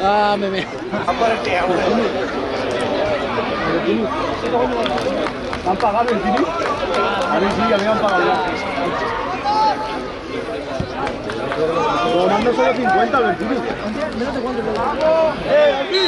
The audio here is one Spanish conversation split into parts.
Ah, me. ¿Han pagado el Cini? A ver si ya me han pagado ya. Lo mando solo 50 al Cini. Mírate cuánto le da. ¡Aquí!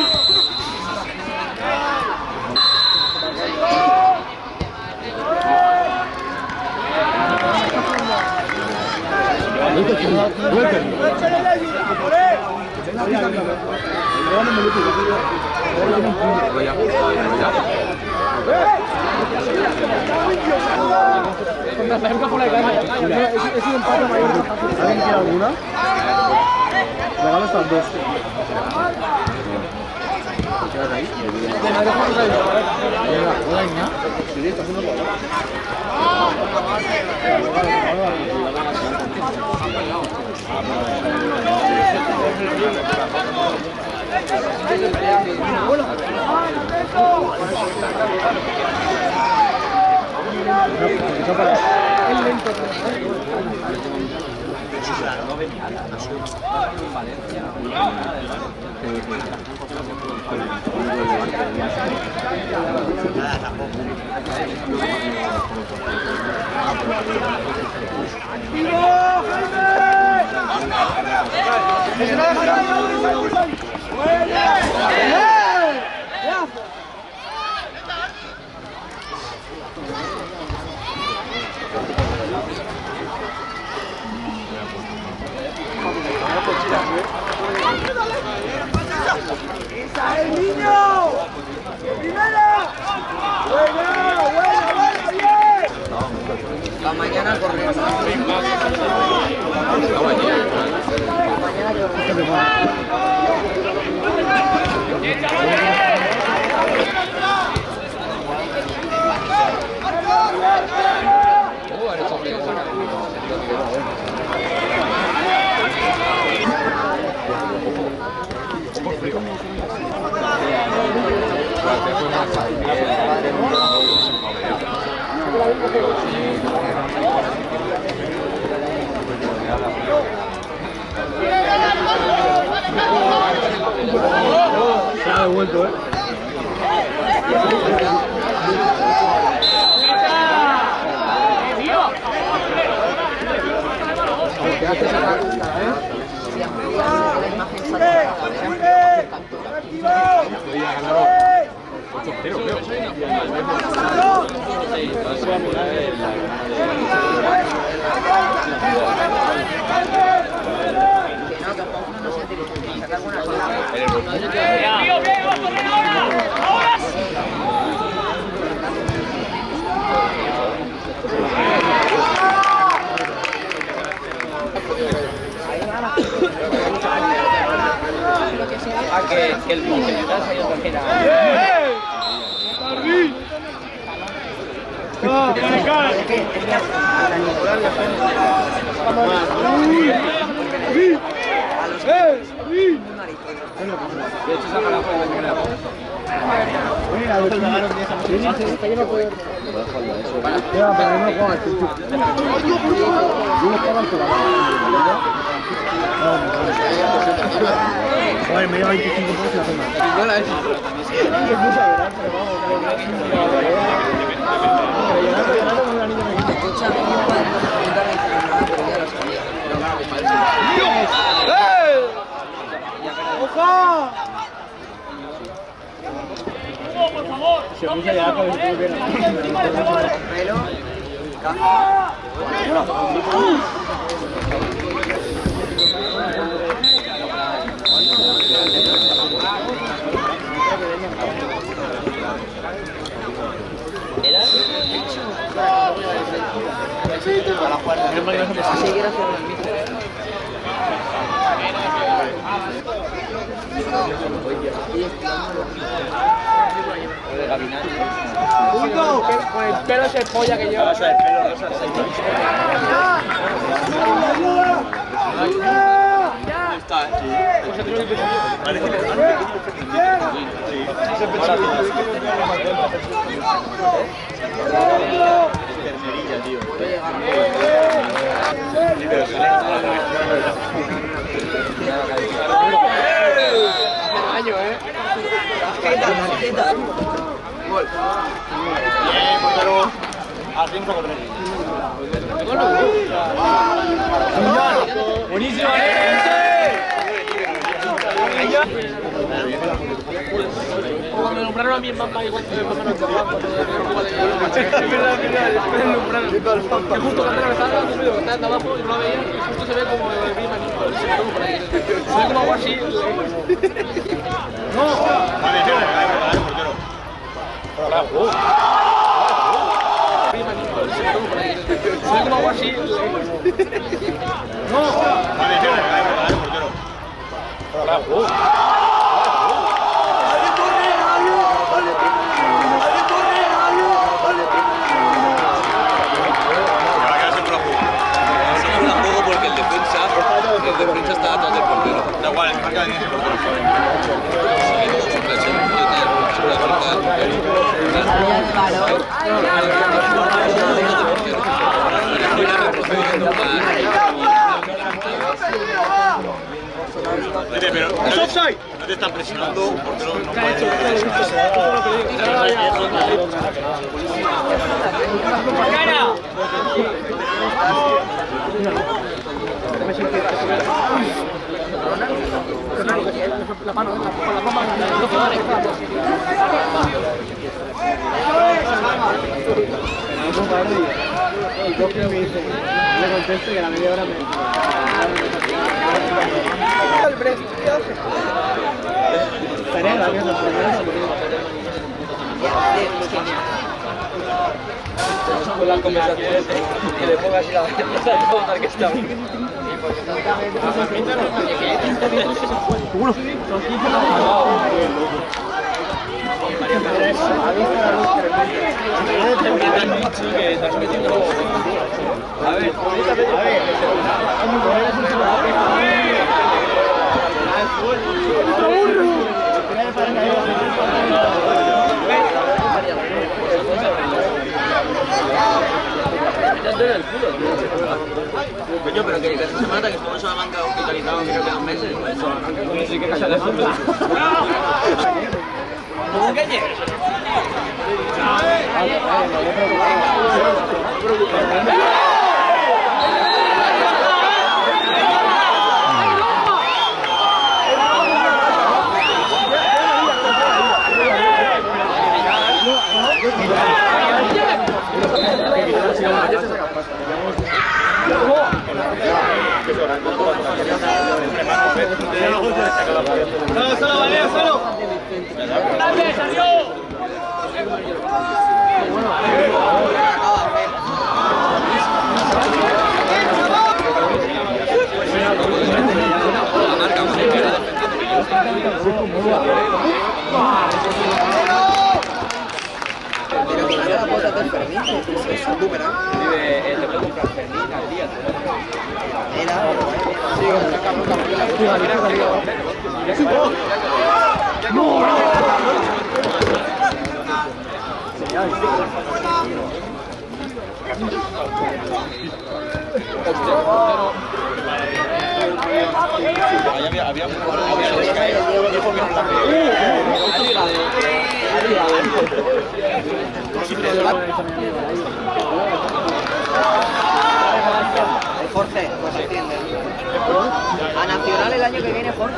¿Alguien quiere alguna? Regalo estas dos. ¡Esa es, niño! ¡Primera! ¡Buena, buena, buena, bien! La mañana corriendo. Se ha devuelto, Que el congelador se ha ido a coger Joder, me lleva 25 pesos y la pena. ¡Ojo! Por favor. Se puso ya con el pelo. Con el pelo ese polla que lleva. Rosa, el pelo rosa. Está, parece que tercerilla, tío. Bien, portero. Al fin con tres. Buenísimo, cuando me nombraron a mí en Bamba, igual que me nombraron en Bamba, cuando me nombraron. Que justo cuando me estaba dando ruido, que estaba abajo y no la veía, y justo se ve como el Griezmann, se ve como por ahí. Se ve como algo así. No. Vale, portero. Griezmann, se ve como por ahí. Se ve como algo así. No. Vale, portero. Porque el defensa está atrás del portero. Da igual, marca de 10 portero. Pero es offside. No te están presionando, portero no puede. La mano, con la mano, le contesto y a la media hora me... El Brest, ¿qué hace? Estaría gracioso, Con las conversaciones que le pongas y la notar que está bien. Coño, pero que esta semana que estuvo en Salamanca hospitalizado creo que 2 meses. Sí que calla de fútbol. ¿Cómo que llegas? ¡Solo, Valera, solo! ¡Dale, salió! Pero que gana la cuota del Fermín, es un boomerang. Te puedo comprar Fermín al día. Jorge, pues entiende. A Nacional el año que viene, Jorge.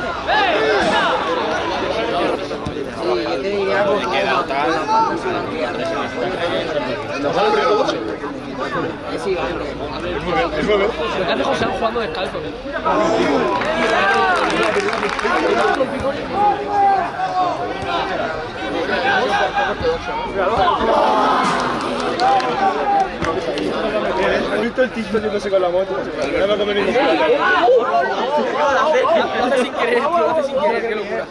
Sí, yo te diría algo. Sí, hombre. Me han dejado José jugando descalzo. ¿Has visto el TikTok yéndose con la moto? No me comer ningún Lo hace sin querer, lo hace sin querer, qué locura.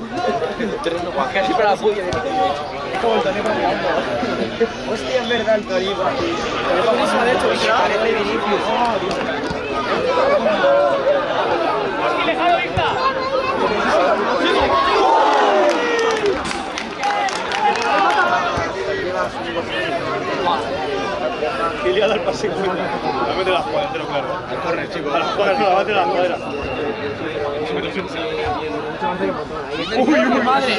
Casi para la puya. Es como el Tony pateando. Hostia, es verdad el Toribio. Es buenísima, de hecho, y Parece Vinicius. Y le ha dado el pase cuenta. La mete las cuadras, te lo claro. Corre, chicos. A las cuadras, no, la mete las cuadras. ¡Uy, madre!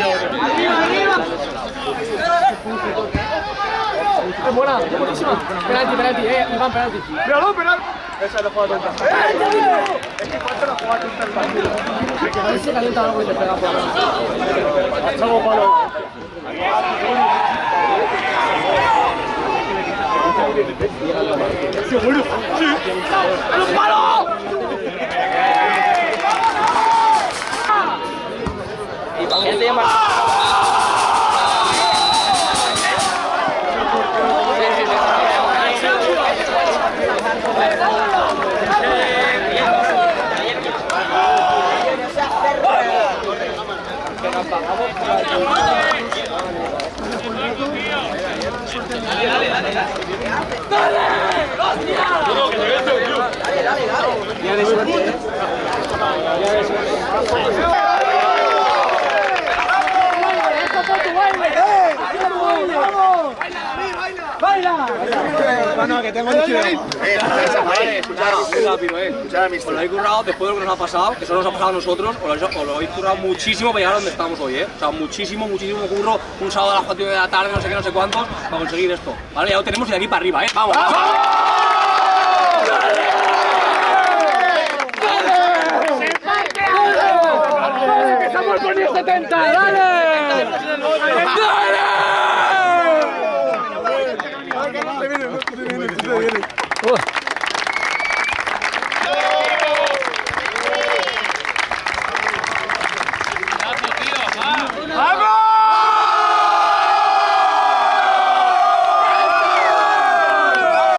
¡Es buena! ¡Es buenísima! Penalti, penalti, Iván, penalti. ¡Míralo, penal! Esa no juega tonta. Es que cuánto no juega tonta el partido. A ver si calienta algo y te pega por la... Chavo palo. ¡Seguro! ¡Sí! ¡A los palos! Ya te llamas. No, que tengo mucho. Os lo habéis currado después de lo que nos ha pasado, que eso nos ha pasado a nosotros, os lo habéis currado muchísimo para llegar a donde estamos hoy, O sea, muchísimo curro, un sábado a las 4 de la tarde, no sé qué, no sé cuántos, para conseguir esto. Vale, ya lo tenemos y de aquí para arriba, ¡Vamos! ¡Empezamos con el 70! ¡Dale! ¡Dale!